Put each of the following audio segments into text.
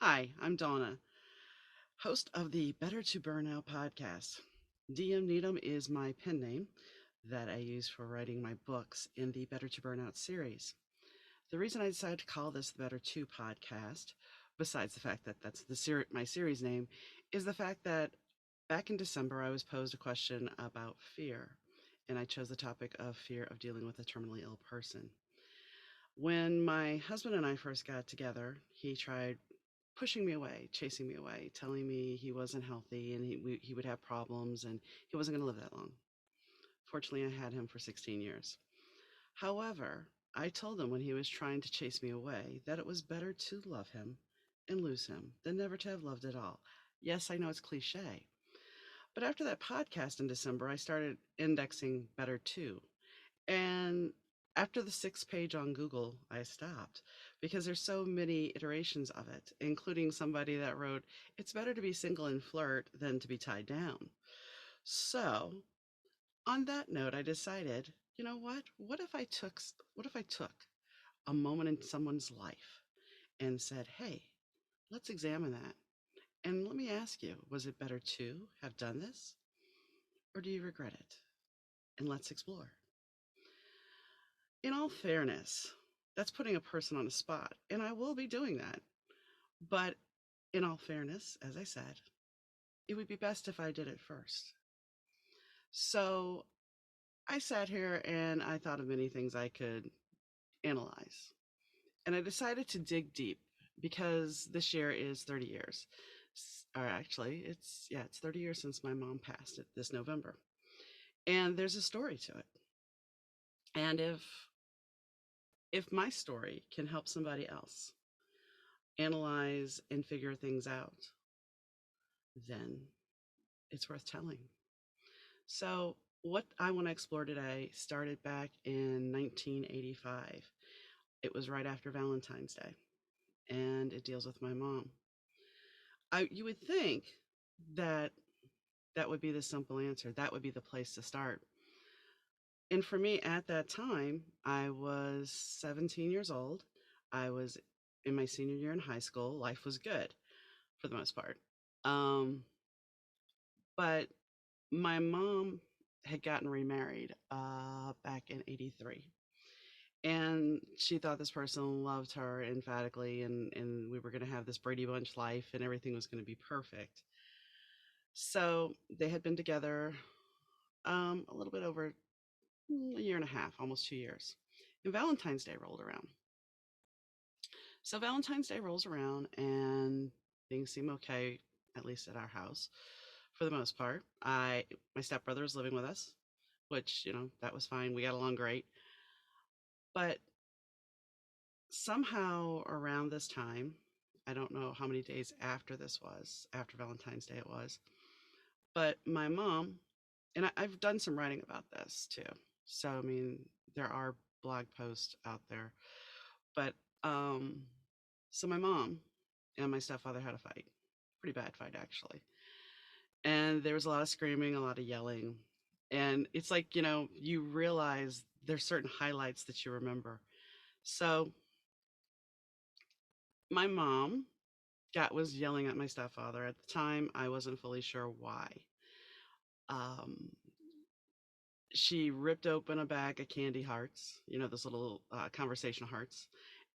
Hi, I'm Donna, host of the Better to Burnout podcast. DM Needham is my pen name that I use for writing my books in the Better to Burnout series. The reason I decided to call this the Better To podcast, besides the fact that that's my series name, is the fact that back in December I was posed a question about fear, and I chose the topic of fear of dealing with a terminally ill person. When my husband and I first got together, he tried pushing me away, chasing me away, telling me he wasn't healthy and he would have problems and he wasn't going to live that long. Fortunately, I had him for 16 years. However, I told him when he was trying to chase me away that it was better to love him and lose him than never to have loved at all. Yes, I know it's cliche. But after that podcast in December, I started indexing better too. And after the sixth page on Google, I stopped because there's so many iterations of it, including somebody that wrote, "It's better to be single and flirt than to be tied down." So, on that note, I decided, you know what? What if I took a moment in someone's life and said, "Hey, let's examine that. And let me ask you, was it better to have done this or do you regret it? And let's explore." In all fairness, that's putting a person on the spot, and I will be doing that. But in all fairness, as I said, it would be best if I did it first. So I sat here and I thought of many things I could analyze. And I decided to dig deep because this year is 30 years. Or actually, it's 30 years since my mom passed it this November. And there's a story to it. And if my story can help somebody else analyze and figure things out, then it's worth telling. So, what I want to explore today started back in 1985. It was right after Valentine's Day, and it deals with my mom. You would think that that would be the simple answer. That would be the place to start. And for me at that time, I was 17 years old. I was in my senior year in high school. Life was good for the most part. Um, but my mom had gotten remarried back in 83. And she thought this person loved her emphatically, and we were going to have this Brady Bunch life, and everything was going to be perfect. So they had been together a little bit over a year and a half, almost 2 years. And Valentine's Day rolled around. So Valentine's Day rolls around, and things seem okay, at least at our house, for the most part. My stepbrother is living with us, which that was fine. We got along great. But somehow around this time, I don't know how many days after this was, after Valentine's Day it was, but my mom, and I've done some writing about this too. So, I mean, there are blog posts out there, but, um, so my mom and my stepfather had a fight, pretty bad fight actually. And there was a lot of screaming, a lot of yelling. And it's like, you realize there's certain highlights that you remember. So my mom was yelling at my stepfather. At the time, I wasn't fully sure why. Um, she ripped open a bag of candy hearts, those little conversation hearts,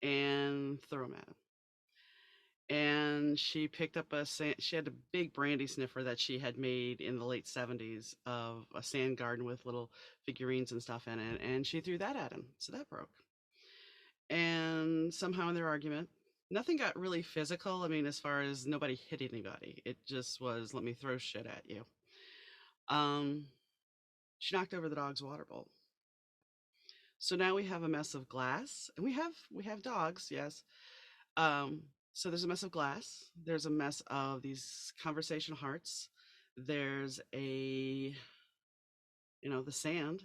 and threw them at him. And she picked up she had a big brandy sniffer that she had made in the late 70s of a sand garden with little figurines and stuff in it, and she threw that at him. So that broke. And somehow in their argument, nothing got really physical. I mean, as far as nobody hit anybody, it just was, let me throw shit at you. Um, she knocked over the dog's water bowl. So now we have a mess of glass, and we have dogs, yes. Um, so there's a mess of glass. There's a mess of these conversation hearts. There's the sand.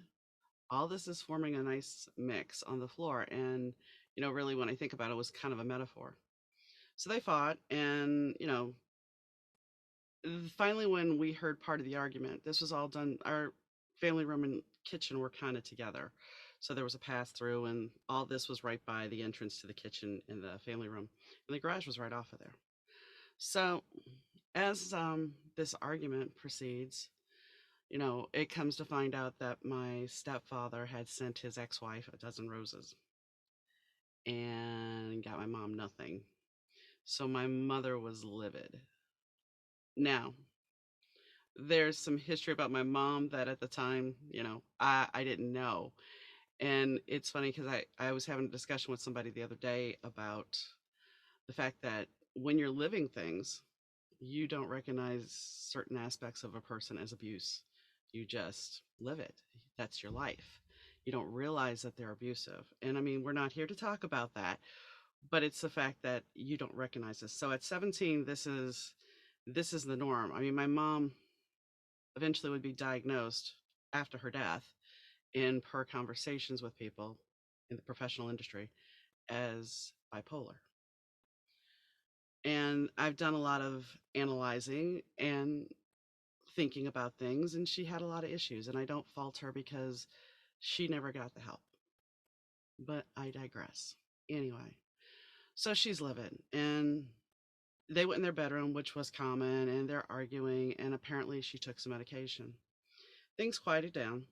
All this is forming a nice mix on the floor, and really, when I think about it, it was kind of a metaphor. So they fought, and finally, when we heard part of the argument, this was all done. Our family room and kitchen were kind of together. So there was a pass through, and all this was right by the entrance to the kitchen and the family room. And the garage was right off of there. So, as this argument proceeds, it comes to find out that my stepfather had sent his ex wife a dozen roses and got my mom nothing. So, my mother was livid. Now, there's some history about my mom that at the time, I didn't know. And it's funny because I was having a discussion with somebody the other day about the fact that when you're living things, you don't recognize certain aspects of a person as abuse. You just live it. That's your life. You don't realize that they're abusive. And I mean, we're not here to talk about that, but it's the fact that you don't recognize this. So at 17, this is the norm. I mean, my mom eventually would be diagnosed after her death in per conversations with people in the professional industry as bipolar. And I've done a lot of analyzing and thinking about things, and she had a lot of issues. And I don't fault her because she never got the help. But I digress. Anyway, so she's living, and they went in their bedroom, which was common, and they're arguing. And apparently, she took some medication. Things quieted down,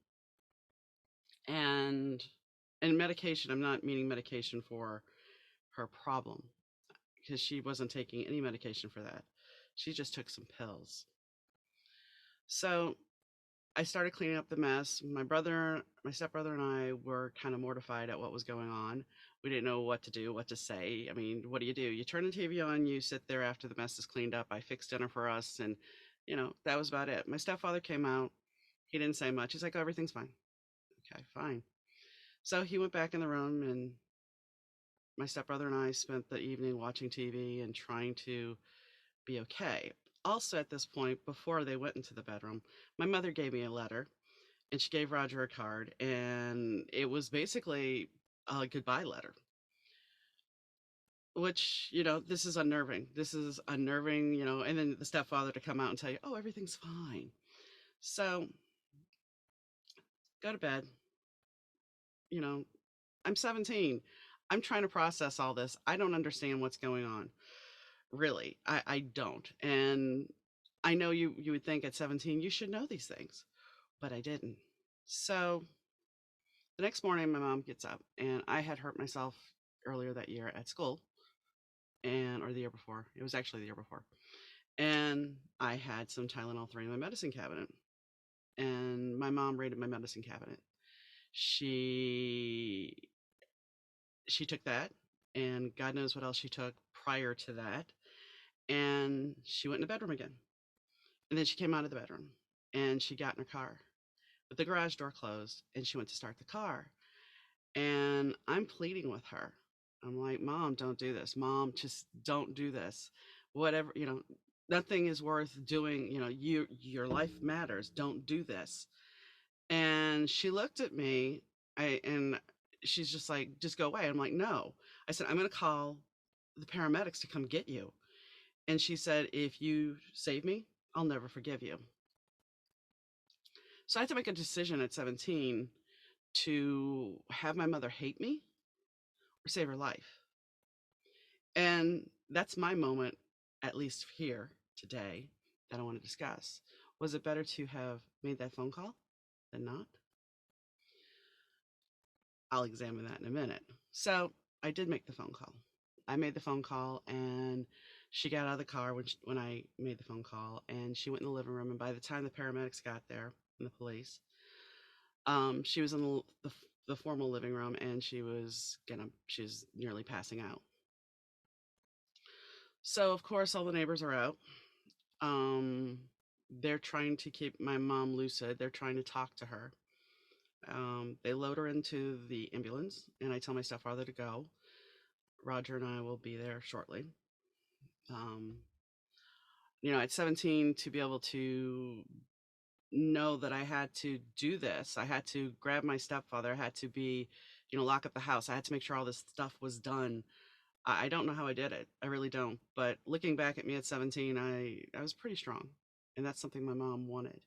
and medication. I'm not meaning medication for her problem because she wasn't taking any medication for that. She just took some pills. So I started cleaning up the mess. My stepbrother, and I were kind of mortified at what was going on. We didn't know what to do, what to say. I mean, what do? You turn the TV on, you sit there after the mess is cleaned up. I fixed dinner for us, and that was about it. My stepfather came out. He didn't say much. He's like, "Oh, everything's fine." Okay, fine. So he went back in the room, and my stepbrother and I spent the evening watching TV and trying to be okay. Also, at this point, before they went into the bedroom, my mother gave me a letter and she gave Roger a card, and it was basically a goodbye letter. Which this is unnerving. This is unnerving, and then the stepfather to come out and tell you, "Oh, everything's fine." So go to bed. You know, I'm 17. I'm trying to process all this. I don't understand what's going on. Really, I don't. And I know you would think at 17 you should know these things, but I didn't. So the next morning, my mom gets up, and I had hurt myself earlier that year at school, and or the year before. It was actually the year before, and I had some Tylenol 3 in my medicine cabinet, and my mom raided my medicine cabinet. She she took that, and God knows what else she took prior to that, and she went in the bedroom again, and then she came out of the bedroom, and she got in her car, but the garage door closed, and she went to start the car. And I'm pleading with her. I'm like, "Mom, don't do this. Mom, just don't do this. Whatever, nothing is worth doing. Your life matters. Don't do this." And she looked at me, and she's just like, "Just go away." I'm like, "No." I said, "I'm going to call the paramedics to come get you." And she said, "If you save me, I'll never forgive you." So I had to make a decision at 17 to have my mother hate me or save her life. And that's my moment, at least here today, that I want to discuss. Was it better to have made that phone call than not? I'll examine that in a minute. So I did make the phone call. I made the phone call, and she got out of the car when I made the phone call, and she went in the living room. And by the time the paramedics got there and the police, she was in the formal living room, and she's nearly passing out. So of course all the neighbors are out. Um, they're trying to keep my mom lucid. They're trying to talk to her. They load her into the ambulance, and I tell my stepfather to go. Roger and I will be there shortly. Um, at 17, to be able to know that I had to do this, I had to grab my stepfather, I had to lock up the house. I had to make sure all this stuff was done. I don't know how I did it. I really don't. But looking back at me at 17, I was pretty strong. And that's something my mom wanted.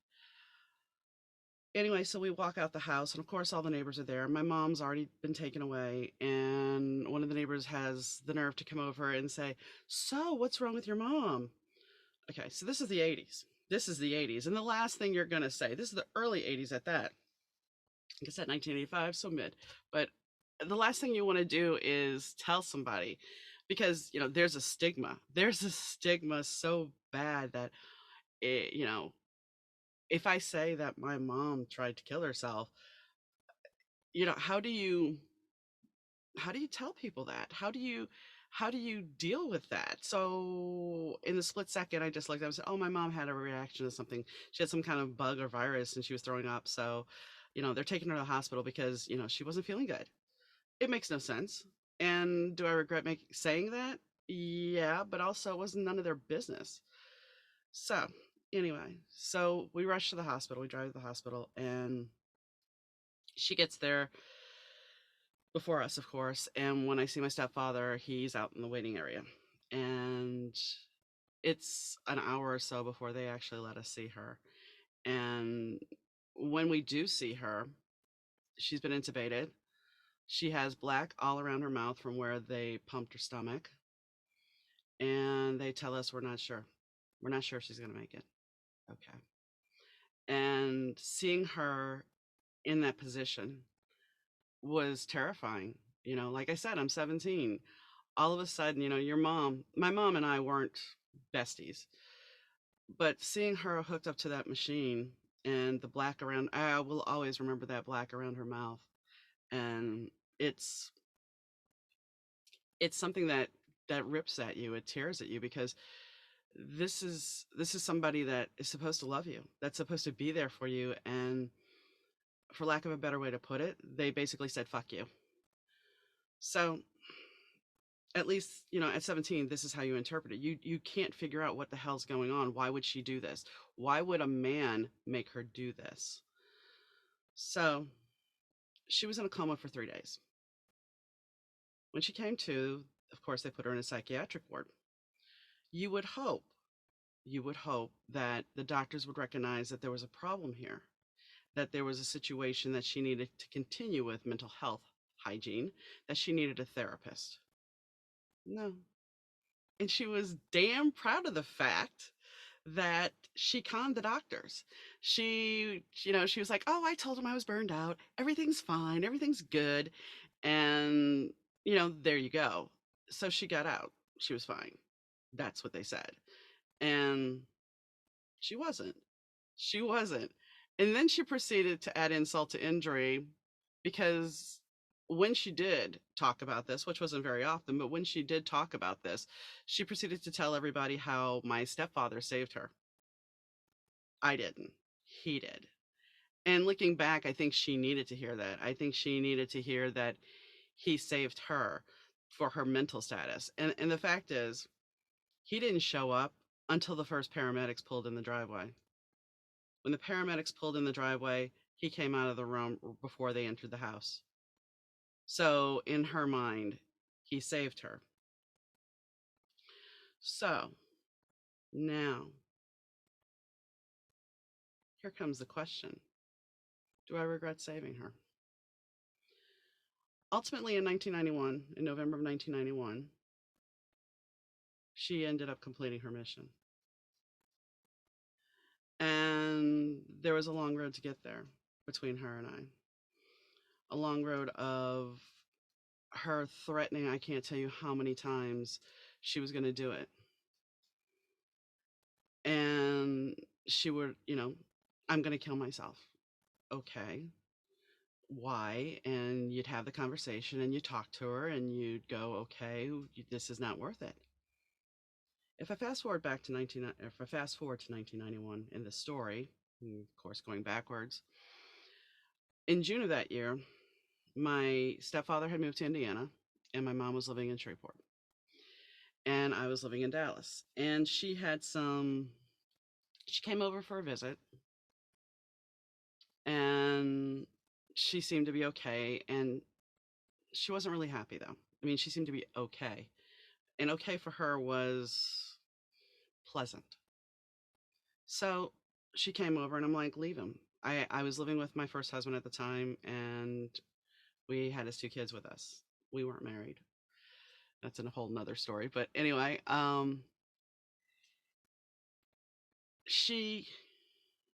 Anyway, so we walk out the house, and of course, all the neighbors are there. My mom's already been taken away, and one of the neighbors has the nerve to come over and say, "So, what's wrong with your mom?" Okay, so this is the 80s. This is the 80s. And the last thing you're going to say, this is the early 80s at that. Like I said, 1985, so mid. But the last thing you want to do is tell somebody because, there's a stigma. There's a stigma so bad that, it, you know, if I say that my mom tried to kill herself, how do you tell people that? How do you deal with that? So in the split second, I just looked up and said, "Oh, my mom had a reaction to something. She had some kind of bug or virus, and she was throwing up. So, they're taking her to the hospital because she wasn't feeling good." It makes no sense. And do I regret saying that? Yeah, but also it was none of their business. So anyway, so we rush to the hospital. We drive to the hospital, and she gets there before us, of course. And when I see my stepfather, he's out in the waiting area. And it's an hour or so before they actually let us see her. And when we do see her, she's been intubated. She has black all around her mouth from where they pumped her stomach. And they tell us we're not sure. We're not sure if she's going to make it. Okay. And seeing her in that position was terrifying. Like I said, I'm 17. All of a sudden, my mom and I weren't besties, but seeing her hooked up to that machine and the black around, I will always remember that black around her mouth. And it's, it's something that rips at you, it tears at you because this is somebody that is supposed to love you, that's supposed to be there for you. And for lack of a better way to put it, they basically said, "Fuck you." So at least at 17, this is how you interpret it. You can't figure out what the hell's going on. Why would she do this? Why would a man make her do this? So she was in a coma for 3 days. When she came to, of course, they put her in a psychiatric ward. You would hope you would hope that the doctors would recognize that there was a problem here, that there was a situation that she needed to continue with mental health hygiene, that she needed a therapist. No. And she was damn proud of the fact that she conned the doctors. She was like, "Oh, I told him I was burned out. Everything's fine. Everything's good." And, there you go. So she got out. She was fine. That's what they said. And she wasn't. She wasn't. And then she proceeded to add insult to injury because when she did talk about this, which wasn't very often, but when she did talk about this, she proceeded to tell everybody how my stepfather saved her. I didn't. He did. And looking back, I think she needed to hear that. I think she needed to hear that he saved her for her mental status. And the fact is, he didn't show up until the first paramedics pulled in the driveway. When the paramedics pulled in the driveway, he came out of the room before they entered the house. So, in her mind, he saved her. So, now, here comes the question. Do I regret saving her? Ultimately, in 1991, in November of 1991, she ended up completing her mission. And there was a long road to get there between her and I. A long road of her threatening, I can't tell you how many times she was going to do it. And she would, "I'm going to kill myself." Okay. Why? And you'd have the conversation and you talk to her and you'd go, "Okay, this is not worth it." If I fast forward to 1991 in the story, of course, going backwards, in June of that year, my stepfather had moved to Indiana and my mom was living in Shreveport and I was living in Dallas. And she came over for a visit and she seemed to be okay. And she wasn't really happy though. I mean, she seemed to be okay. And okay for her was pleasant. So she came over and I'm like, "Leave him. I was living with my first husband at the time, and we had his two kids with us. We weren't married. That's a whole nother story. But anyway, she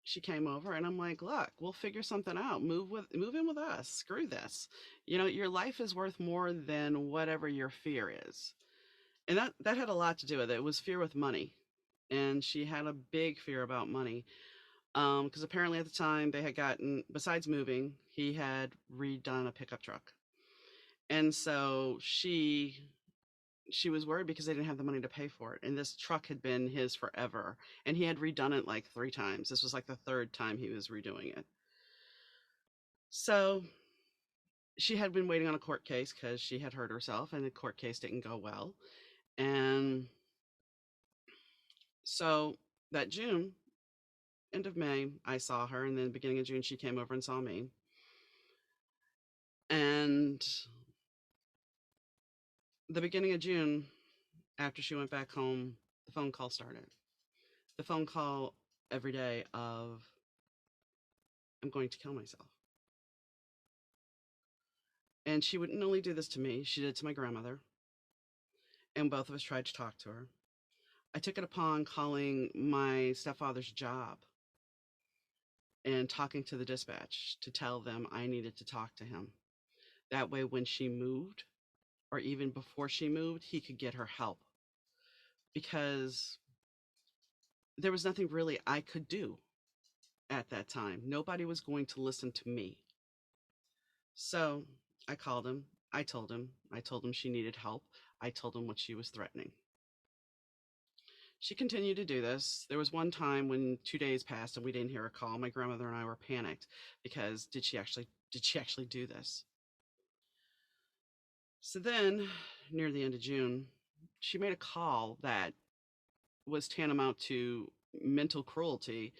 she came over and I'm like, look, we'll figure something out. Move in with us. Screw this. Your life is worth more than whatever your fear is. And that had a lot to do with it. It was fear with money. And she had a big fear about money. Because apparently at the time they had gotten, besides moving, he had redone a pickup truck. And so she was worried because they didn't have the money to pay for it. And this truck had been his forever. And he had redone it like 3 times. This was like the third time he was redoing it. So she had been waiting on a court case because she had hurt herself and the court case didn't go well. And so that June, end of May, I saw her. And then beginning of June, she came over and saw me. And the beginning of June, after she went back home, the phone call started. The phone call every day of, I'm going to kill myself. And she wouldn't only do this to me, she did it to my grandmother. And both of us tried to talk to her. I took it upon calling my stepfather's job and talking to the dispatch to tell them I needed to talk to him. That way, when she moved, or even before she moved, he could get her help. Because there was nothing really I could do at that time. Nobody was going to listen to me. So I called him. I told him she needed help. I told him what she was threatening. She continued to do this. There was one time when 2 days passed and we didn't hear a call. My grandmother and I were panicked because did she actually do this? So then, near the end of June, she made a call that was tantamount to mental cruelty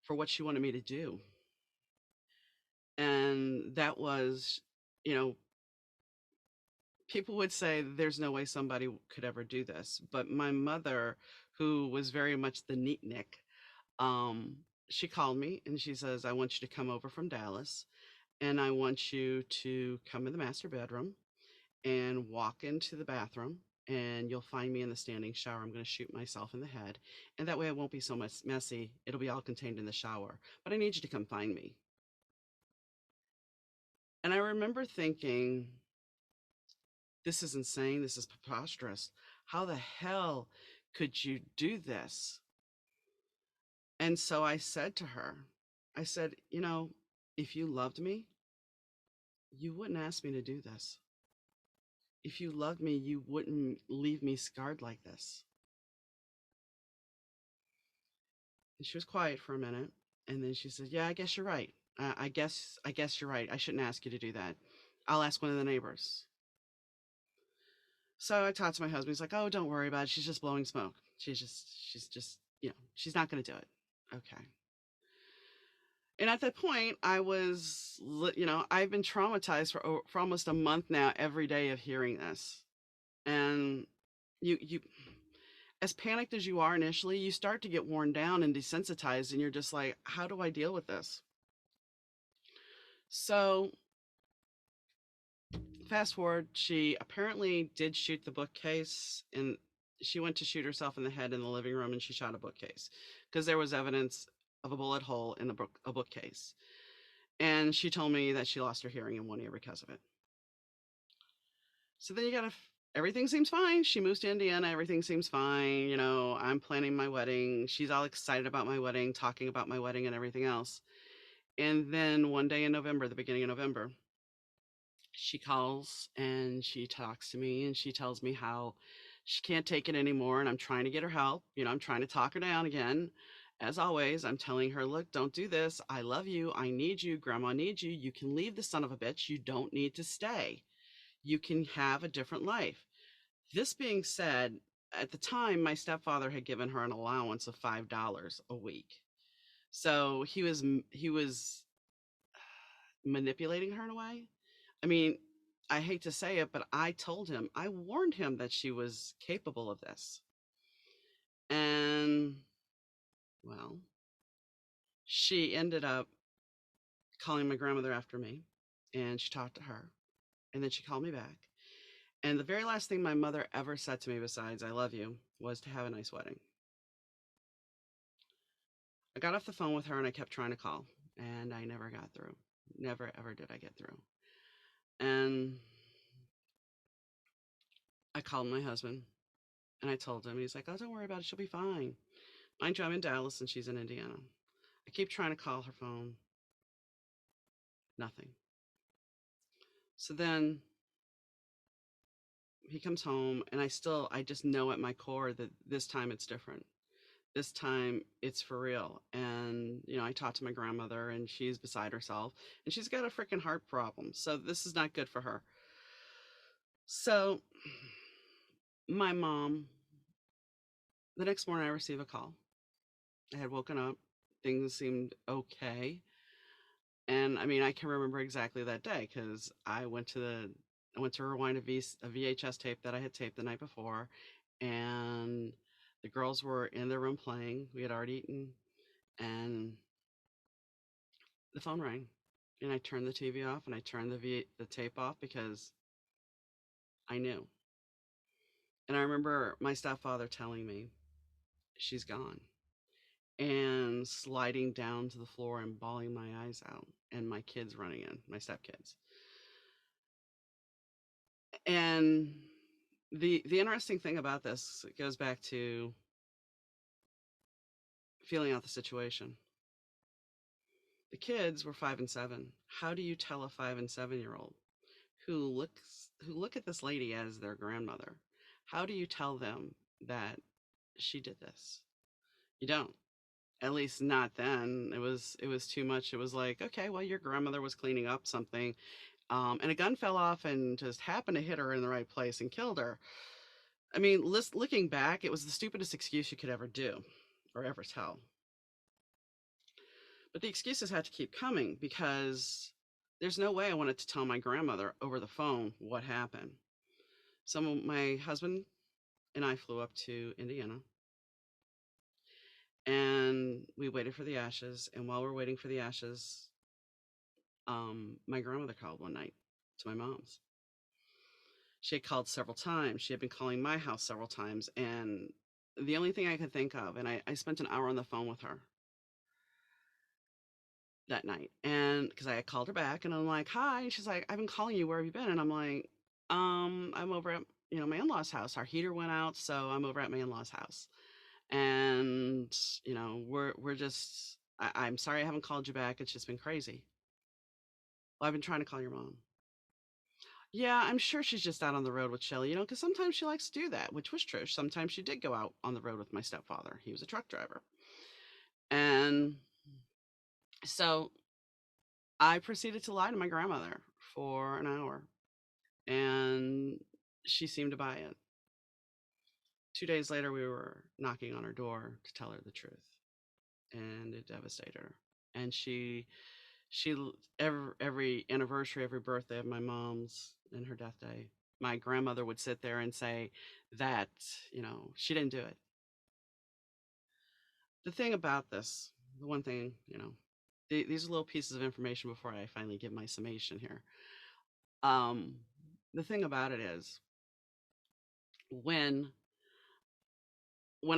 for what she wanted me to do. And that was, you know, people would say there's no way somebody could ever do this. But my mother, who was very much the neatnik, um, she called me and she says, I want you to come over from Dallas and I want you to come in the master bedroom and walk into the bathroom and you'll find me in the standing shower. I'm going to shoot myself in the head. And that way it won't be so much messy. It'll be all contained in the shower. But I need you to come find me. And I remember thinking, this is insane. This is preposterous. How the hell could you do this? And so I said to her, I said, if you loved me, you wouldn't ask me to do this. If you loved me, you wouldn't leave me scarred like this. And she was quiet for a minute. And then she said, yeah, I guess you're right. I guess you're right. I shouldn't ask you to do that. I'll ask one of the neighbors. So I talked to my husband. He's like, oh, don't worry about it. She's just blowing smoke. She's just, she's not going to do it. Okay. And at that point, I was, I've been traumatized for almost a month now, every day of hearing this. And you, as panicked as you are initially, you start to get worn down and desensitized, and you're just like, how do I deal with this? So fast forward, she apparently did shoot the bookcase, and she went to shoot herself in the head in the living room, and she shot a bookcase because there was evidence of a bullet hole in a bookcase. And she told me that she lost her hearing in one ear because of it. So then everything seems fine. She moves to Indiana. Everything seems fine. I'm planning my wedding. She's all excited about my wedding, talking about my wedding and everything else. And then one day in November, the beginning of November, she calls and she talks to me and she tells me how she can't take it anymore. And I'm trying to get her help. I'm trying to talk her down again. As always, I'm telling her, look, don't do this. I love you. I need you. Grandma needs you. You can leave the son of a bitch. You don't need to stay. You can have a different life. This being said, at the time, my stepfather had given her an allowance of $5 a week. So he was manipulating her in a way. I mean, I hate to say it, but I warned him that she was capable of this. And, well, she ended up calling my grandmother after me, and she talked to her, and then she called me back. And the very last thing my mother ever said to me besides "I love you" was to have a nice wedding. I got off the phone with her and I kept trying to call, and I never got through. Never ever did I get through. And I called my husband and I told him, he's like, "Oh, don't worry about it. She'll be fine." Mind you, I'm in Dallas and she's in Indiana. I keep trying to call her phone, nothing. So then he comes home and I just know at my core that this time it's different. This time it's for real. And, I talked to my grandmother and she's beside herself and she's got a freaking heart problem. So this is not good for her. So my mom, the next morning I receive a call. I had woken up, things seemed okay. And I mean, I can remember exactly that day because I went to rewind a VHS tape that I had taped the night before, and the girls were in their room playing. We had already eaten, and the phone rang, and I turned the TV off and I turned the tape off because I knew. And I remember my stepfather telling me, "She's gone," and sliding down to the floor and bawling my eyes out, and my kids running in, my stepkids. And the interesting thing about this, it goes back to feeling out the situation. The kids were 5 and 7. How do you tell a 5 and 7-year-old who look at this lady as their grandmother? How do you tell them that she did this? You don't. At least not then. It was too much. It was like, okay, well, your grandmother was cleaning up something, and a gun fell off and just happened to hit her in the right place and killed her. I mean, looking back, it was the stupidest excuse you could ever do or ever tell. But the excuses had to keep coming because there's no way I wanted to tell my grandmother over the phone what happened. So my husband and I flew up to Indiana and we waited for the ashes. And while we're waiting for the ashes, my grandmother called one night to my mom's. She had called several times. She had been calling my house several times. And the only thing I could think of, and I spent an hour on the phone with her that night. And because I had called her back and I'm like, "Hi." And she's like, "I've been calling you. Where have you been?" And I'm like, I'm over at, my in-laws house. Our heater went out. So I'm over at my in-laws house. And, we're just, I'm sorry I haven't called you back. It's just been crazy. Well, I've been trying to call your mom. Yeah, I'm sure she's just out on the road with Shelly, because sometimes she likes to do that, which was true. Sometimes she did go out on the road with my stepfather. He was a truck driver. And so I proceeded to lie to my grandmother for an hour, and she seemed to buy it. 2 days later, we were knocking on her door to tell her the truth, and it devastated her. And every anniversary, every birthday of my mom's and her death day, my grandmother would sit there and say that, she didn't do it. The thing about this, the one thing, these are little pieces of information before I finally give my summation here. Um, the thing about it is, when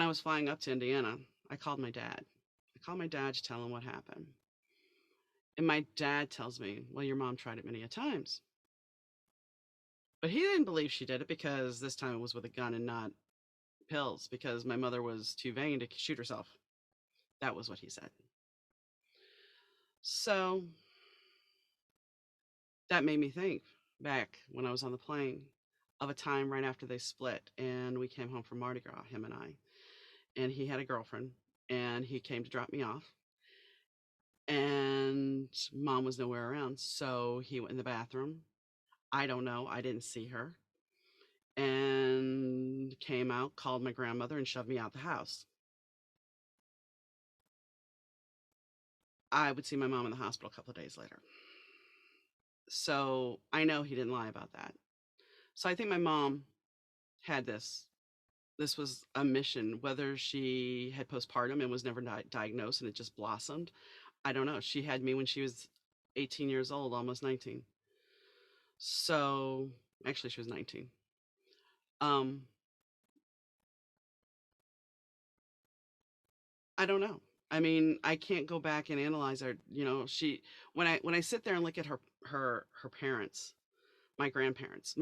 I was flying up to Indiana, I called my dad. I called my dad to tell him what happened. And my dad tells me, "Well, your mom tried it many a times." But he didn't believe she did it because this time it was with a gun and not pills, because my mother was too vain to shoot herself. That was what he said. So that made me think back when I was on the plane of a time right after they split and we came home from Mardi Gras, him and I. And he had a girlfriend and he came to drop me off. And mom was nowhere around. So he went in the bathroom. I don't know. I didn't see her. And came out, called my grandmother, and shoved me out the house. I would see my mom in the hospital a couple of days later. So I know he didn't lie about that. So I think my mom had this. This was a mission, whether she had postpartum and was never diagnosed and it just blossomed. I don't know. She had me when she was 18 years old, almost 19. So actually, she was 19. Um, I don't know. I mean, I can't go back and analyze her. You know, she when I sit there and look at her parents, my grandparents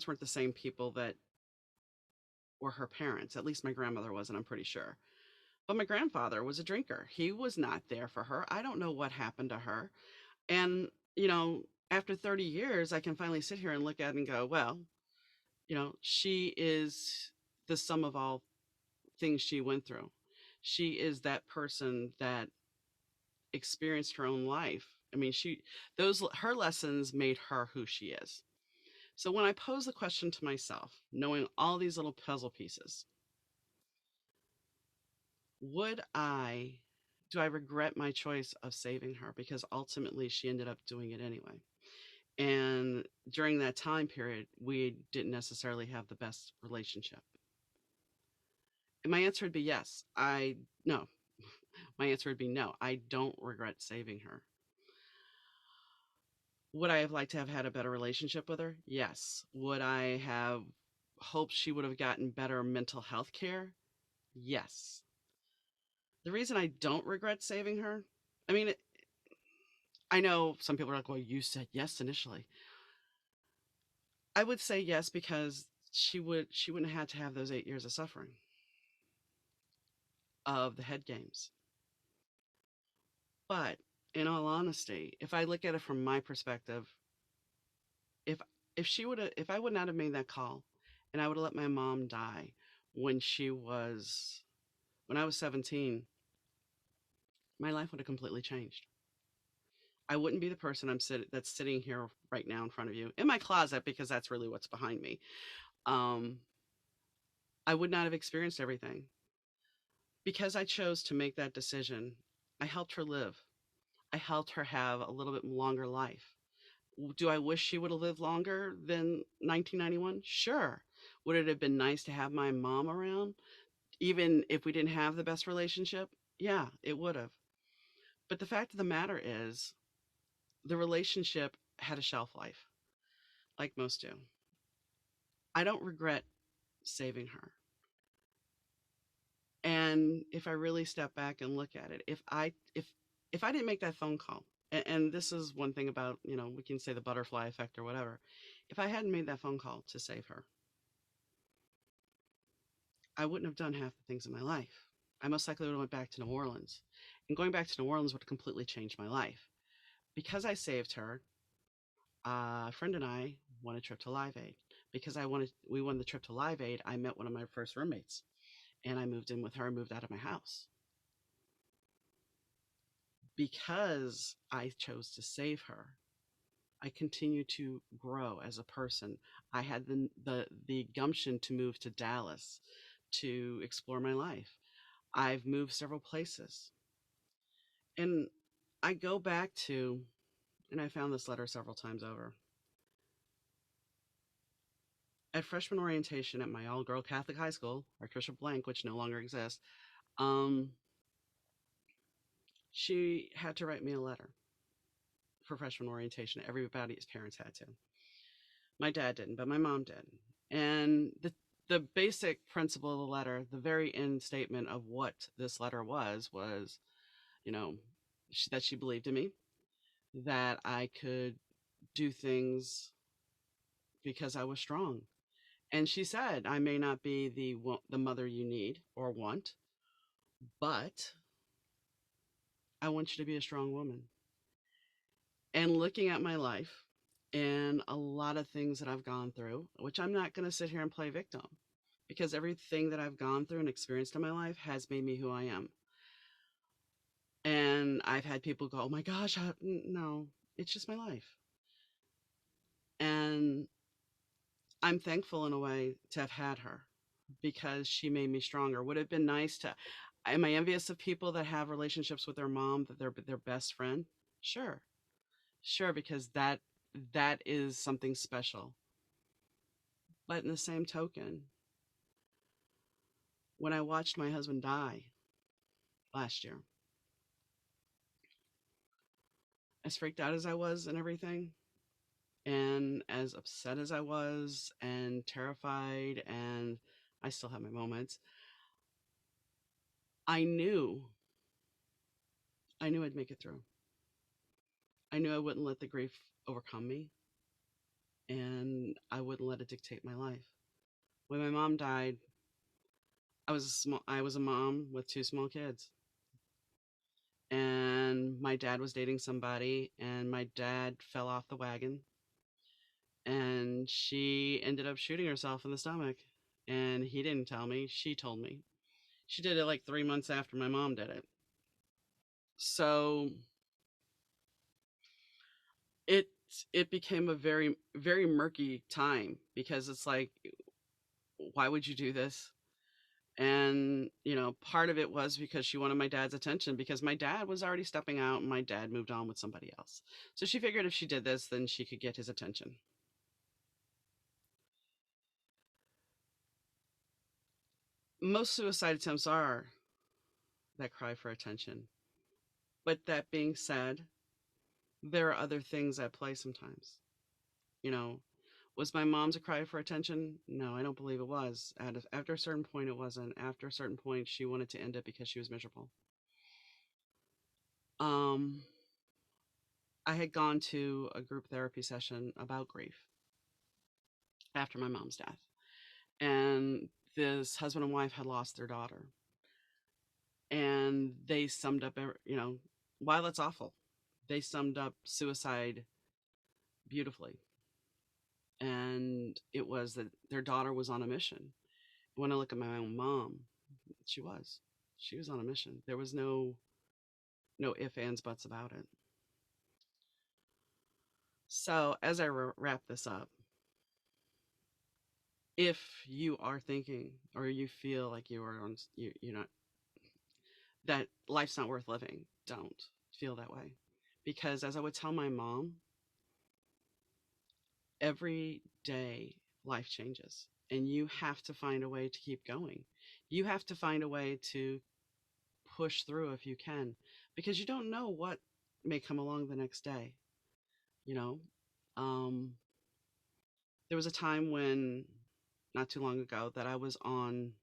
weren't the same people that were her parents. At least my grandmother wasn't. I'm pretty sure. But my grandfather was a drinker. He was not there for her. I don't know what happened to her. And you know, after 30 years, I can finally sit here and look at it and go, well, you know, she is the sum of all things she went through. She is that person that experienced her own life. I mean, those her lessons made her who she is. So when I pose the question to myself, knowing all these little puzzle pieces, would I do I regret my choice of saving her, because ultimately she ended up doing it anyway. And during that time period, we didn't necessarily have the best relationship. And my answer would be yes. I no. My answer would be no. I don't regret saving her. Would I have liked to have had a better relationship with her? Yes. Would I have hoped she would have gotten better mental health care? Yes. The reason I don't regret saving her, I mean, I know some people are like, well, you said yes initially. I would say yes because she wouldn't have had to have those 8 years of suffering of the head games. But in all honesty, if I look at it from my perspective, if if I would not have made that call and I would have let my mom die when she was when I was 17, my life would have completely changed. I wouldn't be the person that's sitting here right now in front of you in my closet, because that's really what's behind me. Um, I would not have experienced everything because I chose to make that decision. I helped her live. I helped her have a little bit longer life. Do I wish she would have lived longer than 1991? Sure. Would it have been nice to have my mom around, even if we didn't have the best relationship? Yeah, it would have. But the fact of the matter is, the relationship had a shelf life, like most do. I don't regret saving her. And if I really step back and look at it, if I didn't make that phone call, and this is one thing about, you know, we can say the butterfly effect or whatever. If I hadn't made that phone call to save her, I wouldn't have done half the things in my life. I most likely would have went back to New Orleans. And going back to New Orleans would have completely changed my life. Because I saved her, a friend and I won a trip to Live Aid. Because we won the trip to Live Aid, I met one of my first roommates, and I moved in with her, moved out of my house. Because I chose to save her, I continue to grow as a person. I had the gumption to move to Dallas to explore my life. I've moved several places. And I go back to, and I found this letter several times over. At freshman orientation at my all girl Catholic high school, Archbishop Blank, which no longer exists, um, she had to write me a letter for freshman orientation. Everybody's parents had to. My dad didn't, but my mom did. And the basic principle of the letter, the very end statement of what this letter was, you know, that she believed in me, that I could do things because I was strong. And she said, I may not be the mother you need or want, but I want you to be a strong woman. And looking at my life and a lot of things that I've gone through, which I'm not going to sit here and play victim, because everything that I've gone through and experienced in my life has made me who I am. And I've had people go, oh my gosh, no, it's just my life. And I'm thankful in a way to have had her, because she made me stronger. Would it have been nice to, am I envious of people that have relationships with their mom, that they're their best friend? Sure. Sure, because that is something special. But in the same token, when I watched my husband die last year, as freaked out as I was and everything, and as upset as I was and terrified, and I still have my moments, I knew I'd make it through. I knew I wouldn't let the grief overcome me, and I wouldn't let it dictate my life. When my mom died, I was a mom with two small kids. And my dad was dating somebody, and my dad fell off the wagon, and she ended up shooting herself in the stomach. And he didn't tell me, she told me. She did it like 3 months after my mom did it. So it it became a very, very murky time, because it's like, why would you do this? And part of it was because she wanted my dad's attention, because my dad was already stepping out and my dad moved on with somebody else. So she figured if she did this, then she could get his attention. Most suicide attempts are that cry for attention. But that being said, there are other things at play sometimes. You know, was my mom's a cry for attention? No, I don't believe it was. After a certain point, it wasn't. After a certain point, she wanted to end it because she was miserable. Um, I had gone to a group therapy session about grief after my mom's death, and this husband and wife had lost their daughter, and they summed up, while it's awful, they summed up suicide beautifully. And it was that their daughter was on a mission. When I look at my own mom, she was. She was on a mission. There was no ifs, ands, buts about it. So as I wrap this up, if you are thinking or you feel like you're not, that life's not worth living, don't feel that way. Because as I would tell my mom, every day life changes, and you have to find a way to keep going. You have to find a way to push through if you can, because you don't know what may come along the next day. You know, um, there was a time when, not too long ago, that I was put on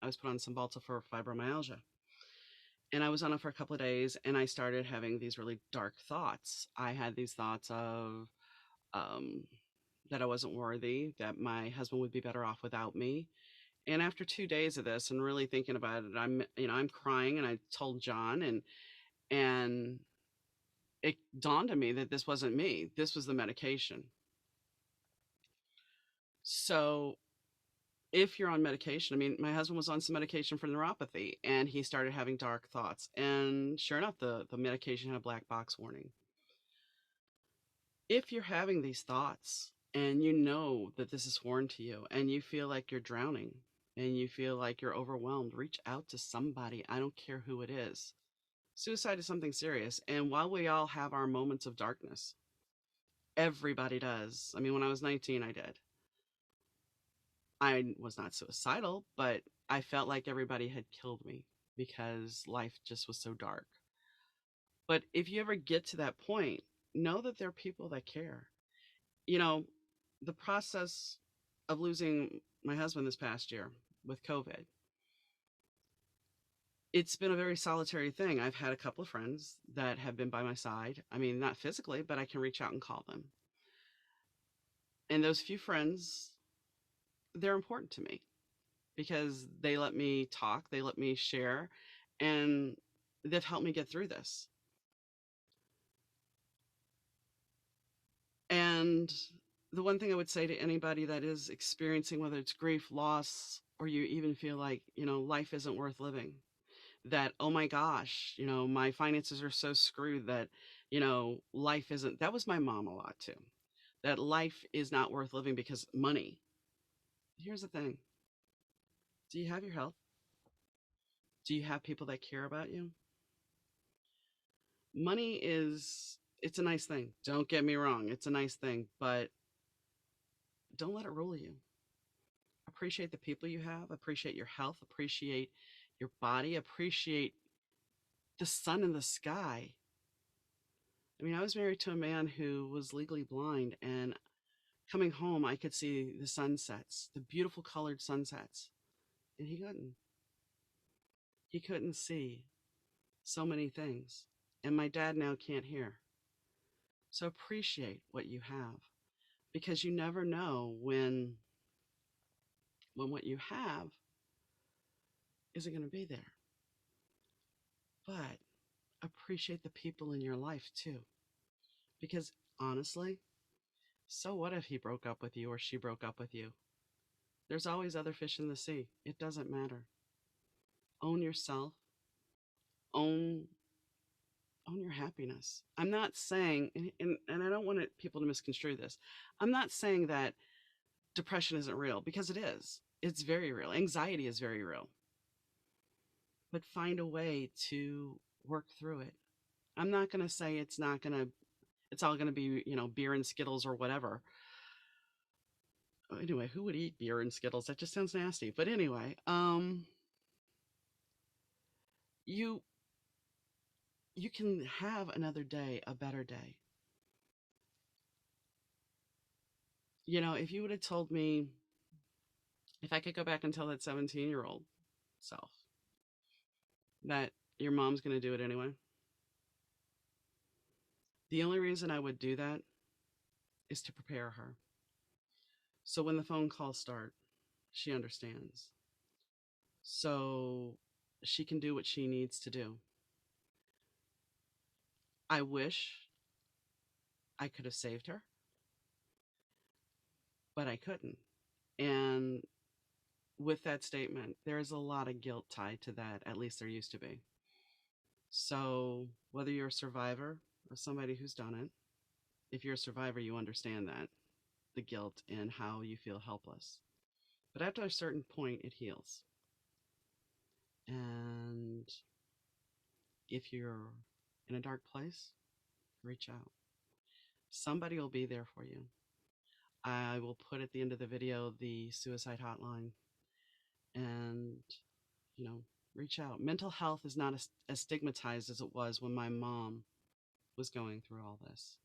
Cymbalta for fibromyalgia, and I was on it for a couple of days, and I started having these really dark thoughts. I had these thoughts of um, that I wasn't worthy, that my husband would be better off without me. And after 2 days of this and really thinking about it, I'm crying, and I told John, and it dawned on me that this wasn't me. This was the medication. So if you're on medication, I mean, my husband was on some medication for neuropathy, and he started having dark thoughts. And sure enough, the medication had a black box warning. If you're having these thoughts and you know that this is foreign to you, and you feel like you're drowning, and you feel like you're overwhelmed, reach out to somebody. I don't care who it is. Suicide is something serious. And while we all have our moments of darkness, everybody does. I mean, when I was 19, I did. I was not suicidal, but I felt like everybody had killed me because life just was so dark. But if you ever get to that point, know that there are people that care. You know, the process of losing my husband this past year with COVID, it's been a very solitary thing. I've had a couple of friends that have been by my side. I mean, not physically, but I can reach out and call them. And those few friends, they're important to me because they let me talk, they let me share, and they've helped me get through this. And the one thing I would say to anybody that is experiencing, whether it's grief, loss, or you even feel like, life isn't worth living, that, oh my gosh, my finances are so screwed that, life isn't, that was my mom a lot too, that life is not worth living because money. Here's the thing. Do you have your health? Do you have people that care about you? Money it's a nice thing. Don't get me wrong. It's a nice thing, but don't let it rule you. Appreciate the people you have, appreciate your health, appreciate your body, appreciate the sun in the sky. I mean, I was married to a man who was legally blind, and coming home, I could see the sunsets, the beautiful colored sunsets, and he couldn't. He couldn't see so many things. And my dad now can't hear. So appreciate what you have, because you never know when what you have isn't going to be there. But appreciate the people in your life too, because honestly, so what if he broke up with you or she broke up with you? There's always other fish in the sea. It doesn't matter. Own yourself. Own own your happiness. I'm not saying, and I don't want people to misconstrue this. I'm not saying that depression isn't real, because it is. It's very real. Anxiety is very real. But find a way to work through it. I'm not going to say it's all going to be, beer and Skittles or whatever. Anyway, who would eat beer and Skittles? That just sounds nasty. But anyway, you you can have another day, a better day. If you would have told me, if I could go back and tell that 17-year-old self that your mom's going to do it anyway, the only reason I would do that is to prepare her. So when the phone calls start, she understands. So she can do what she needs to do. I wish I could have saved her, but I couldn't. And with that statement, there is a lot of guilt tied to that. At least there used to be. So whether you're a survivor or somebody who's done it, if you're a survivor, you understand that, the guilt and how you feel helpless. But after a certain point, it heals. And if you're in a dark place, reach out. Somebody will be there for you. I will put at the end of the video the suicide hotline, and, you know, reach out. Mental health is not as stigmatized as it was when my mom was going through all this.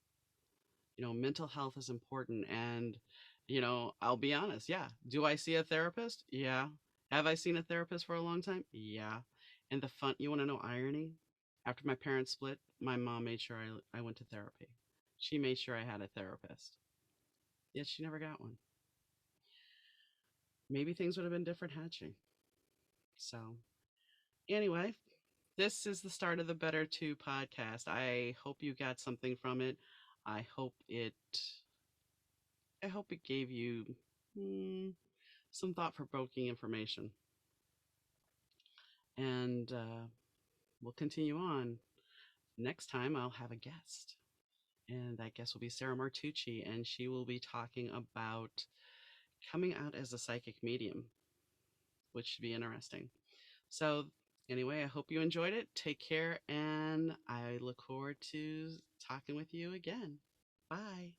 Mental health is important. And, I'll be honest. Yeah. Do I see a therapist? Yeah. Have I seen a therapist for a long time? Yeah. And you want to know irony? After my parents split, my mom made sure I went to therapy. She made sure I had a therapist. Yet she never got one. Maybe things would have been different had she. So, anyway, this is the start of the Better To podcast. I hope you got something from it. I hope it I hope it gave you some thought provoking information. And we'll continue on. Next time, I'll have a guest. And that guest will be Sarah Martucci, and she will be talking about coming out as a psychic medium, which should be interesting. So, anyway, I hope you enjoyed it. Take care, and I look forward to talking with you again. Bye.